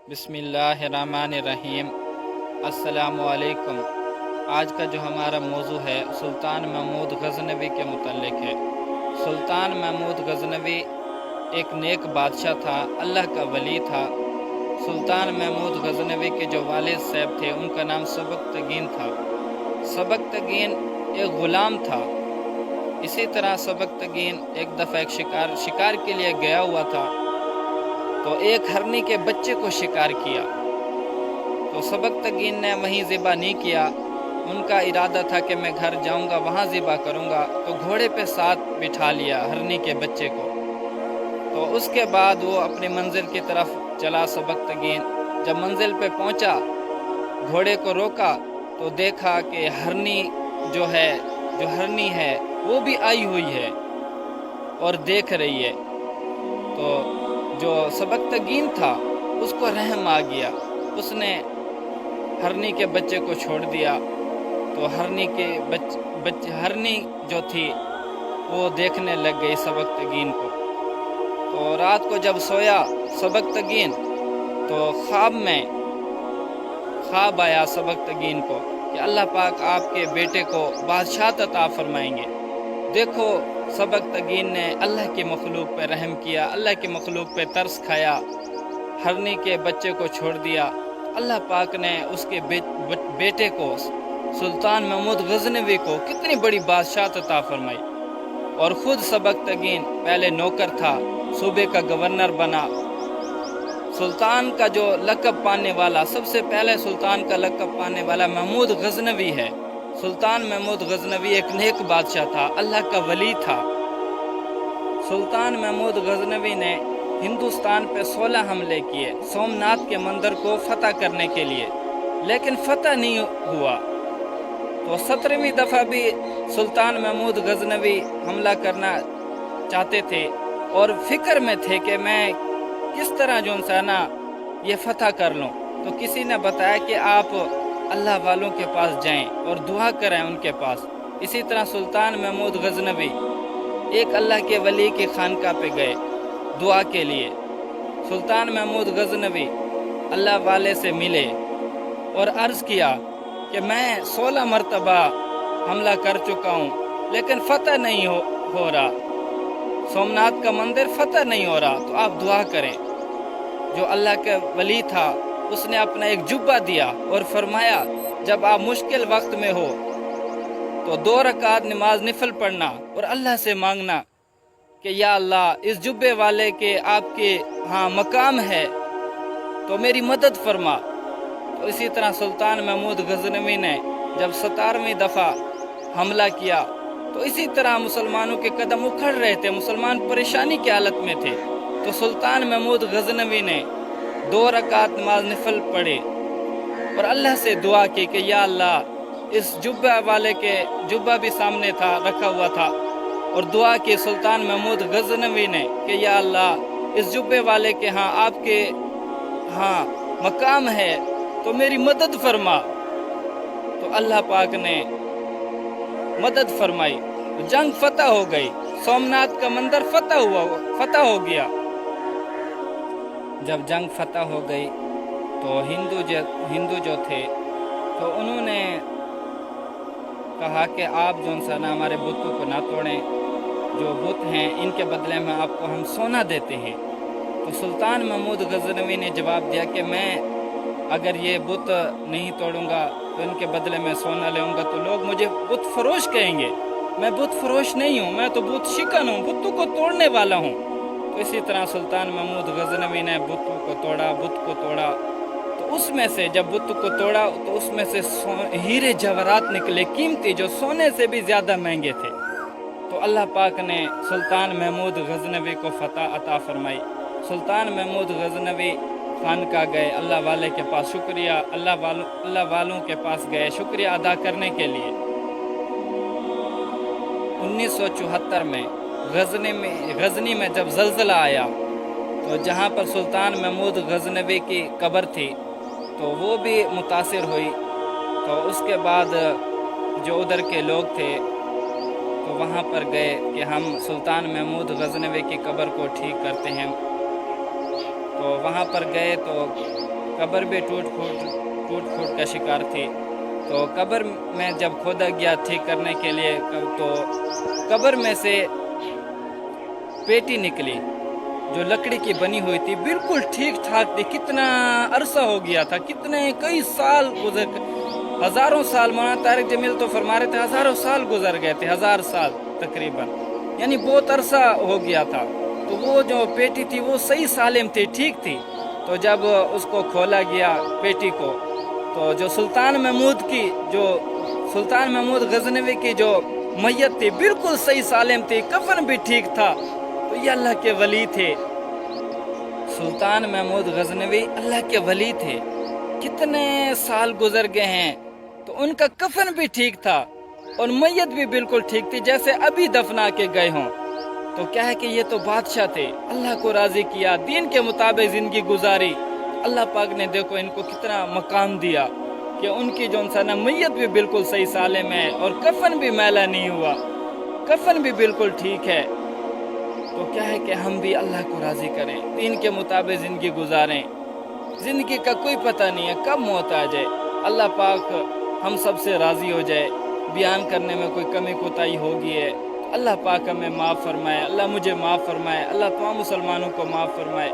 बिस्मिल्लाहिर्रहमानिर्रहीम। अस्सलामुअलैकुम। आज का जो हमारा मौजू है सुल्तान महमूद गज़नवी के मुतल्लिक है। सुल्तान महमूद गज़नवी एक नेक बादशाह था, अल्लाह का वली था। सुल्तान महमूद गज़नवी के जो वालिद साहब थे उनका नाम सबकतगीन था। सबकतगीन एक ग़ुलाम था। इसी तरह सबकतगीन एक दफ़ा एक शिकार के लिए गया हुआ था, तो एक हरनी के बच्चे को शिकार किया। तो सबकतगीन ने वहीं ज़िबा नहीं किया। उनका इरादा था कि मैं घर जाऊंगा वहाँ ज़िबा करूंगा, तो घोड़े पे साथ बिठा लिया हरनी के बच्चे को। तो उसके बाद वो अपनी मंजिल की तरफ चला सबकतगीन। जब मंजिल पे पहुंचा, घोड़े को रोका तो देखा कि हरनी जो हरनी है वो भी आई हुई है और देख रही है। तो जो सबकतगीन था उसको रहम आ गया, उसने हरनी के बच्चे को छोड़ दिया। तो हरनी जो थी वो देखने लग गई सबकतगीन को। तो रात को जब सोया सबकतगीन, तो ख्वाब आया सबकतगीन को कि अल्लाह पाक आपके बेटे को बादशाहत अता फरमाएंगे। देखो, सबकतगीन ने अल्लाह की मखलूक पे रहम किया, अल्लाह की मखलूक पे तरस खाया, हरनी के बच्चे को छोड़ दिया। अल्लाह पाक ने उसके बेटे को सुल्तान महमूद गज़नवी को कितनी बड़ी बादशाहत अता फरमाई। और ख़ुद सबकतगीन पहले नौकर था, सूबे का गवर्नर बना। सुल्तान का जो लक़ब पाने वाला, सबसे पहले सुल्तान का लक़ब पाने वाला महमूद गज़नवी है। सुल्तान महमूद गज़नवी एक नेक बादशाह था, अल्लाह का वली था। सुल्तान महमूद गज़नवी ने हिंदुस्तान पे 16 हमले किए सोमनाथ के मंदिर को फतह करने के लिए, लेकिन फतह नहीं हुआ। तो 17वीं दफ़ा भी सुल्तान महमूद गज़नवी हमला करना चाहते थे और फिक्र में थे कि मैं किस तरह जो ना ये फतह कर लूँ। तो किसी ने बताया कि आप अल्लाह वालों के पास जाएं और दुआ करें उनके पास। इसी तरह सुल्तान महमूद गज़नवी एक अल्लाह के वली की खानका पे गए दुआ के लिए। सुल्तान महमूद गज़नवी अल्लाह वाले से मिले और अर्ज़ किया कि मैं 16 मरतबा हमला कर चुका हूँ, लेकिन फतह नहीं हो रहा, सोमनाथ का मंदिर फतह नहीं हो रहा, तो आप दुआ करें। जो अल्लाह के वली था उसने अपना एक जुब्बा दिया और फरमाया, जब आप मुश्किल वक्त में हो तो 2 रकात नमाज निफल पढ़ना और अल्लाह से मांगना कि या अल्लाह, इस जुब्बे वाले के आपके हाँ मकाम है तो मेरी मदद फरमा। तो इसी तरह सुल्तान महमूद गज़नवी ने जब 17वीं दफ़ा हमला किया, तो इसी तरह मुसलमानों के कदम उखड़ रहे थे, मुसलमान परेशानी की हालत में थे। तो सुल्तान महमूद गज़नवी ने 2 रकात नमाज निफल पढ़े और अल्लाह से दुआ की कि या अल्लाह, इस जुब्बा वाले के जुब्बा भी सामने था, रखा हुआ था, और दुआ की सुल्तान महमूद गज़नवी ने कि या अल्लाह, इस जुब्बे वाले के हाँ आपके हाँ मकाम है तो मेरी मदद फरमा। तो अल्लाह पाक ने मदद फरमाई, तो जंग फतह हो गई, सोमनाथ का मंदिर फतह हो गया। जब जंग फतह हो गई तो हिंदू जो थे तो उन्होंने कहा कि आप जो ना हमारे बुतों को ना तोड़ें, जो बुत हैं इनके बदले में आपको हम सोना देते हैं। तो सुल्तान महमूद गज़नवी ने जवाब दिया कि मैं अगर ये बुत नहीं तोड़ूंगा तो इनके बदले में सोना लेऊंगा तो लोग मुझे बुत फरोश कहेंगे। मैं बुत फरोश नहीं हूँ, मैं तो बुत शिकन हूँ, बुतों को तोड़ने वाला हूँ। तो इसी तरह सुल्तान महमूद गज़नवी ने बुत को तोड़ा। तो उसमें से जब बुत को तोड़ा तो उसमें से हीरे जवाहरात निकले, कीमती, जो सोने से भी ज़्यादा महंगे थे। तो अल्लाह पाक ने सुल्तान महमूद गज़नवी को फतह अता फरमाई। सुल्तान महमूद गज़नवी खानका गए, अल्लाह वाले के पास अल्लाह वालों के पास गए शुक्रिया अदा करने के लिए। 1974 में गज़नी में जब ज़लज़ला आया तो जहाँ पर सुल्तान महमूद गज़नवी की कब्र थी तो वो भी मुतासिर हुई। तो उसके बाद जो उधर के लोग थे तो वहाँ पर गए कि हम सुल्तान महमूद गज़नवी की कब्र को ठीक करते हैं। तो वहाँ पर गए तो कब्र भी टूट फूट का शिकार थी। तो कब्र में जब खोदा गया ठीक करने के लिए, तो कब्र में से पेटी निकली जो लकड़ी की बनी हुई थी, बिल्कुल ठीक ठाक थी। कितना अरसा हो गया था, कितने कई साल गुजर, हजारों साल। मौलाना तारिक जमील तो फरमा रहे थे हजारों साल गुजर गए थे, 1000 साल तकरीबन, यानी बहुत अरसा हो गया था। तो वो जो पेटी थी वो सही सालिम थी, ठीक थी। तो जब उसको खोला गया पेटी को, तो जो सुल्तान महमूद गजनवी की जो मैयत थी बिल्कुल सही सालिम थी, कफन भी ठीक था। तो ये अल्लाह के वली थे, सुल्तान महमूद गजनवी अल्लाह के वली थे। कितने साल गुजर गए हैं, तो उनका कफन भी ठीक था और मैयत भी बिल्कुल ठीक थी, जैसे अभी दफना के गए हों। तो क्या है कि ये तो बादशाह थे, अल्लाह को राजी किया, दीन के मुताबिक जिंदगी गुजारी। अल्लाह पाक ने देखो इनको कितना मकाम दिया कि उनकी जो ना मैयत भी बिल्कुल सही सालिम है और कफन भी मैला नहीं हुआ, कफन भी बिल्कुल ठीक है। तो क्या है कि हम भी अल्लाह को राजी करें, दीन के मुताबिक जिंदगी गुजारें। जिंदगी का कोई पता नहीं है कब मौत आ जाए। अल्लाह पाक हम सब से राजी हो जाए। बयान करने में कोई कमी कोताही होगी है, अल्लाह पाक हमें माफ़ फरमाए, अल्लाह मुझे माफ़ फरमाए, अल्लाह तमाम मुसलमानों को माफ़ फरमाए।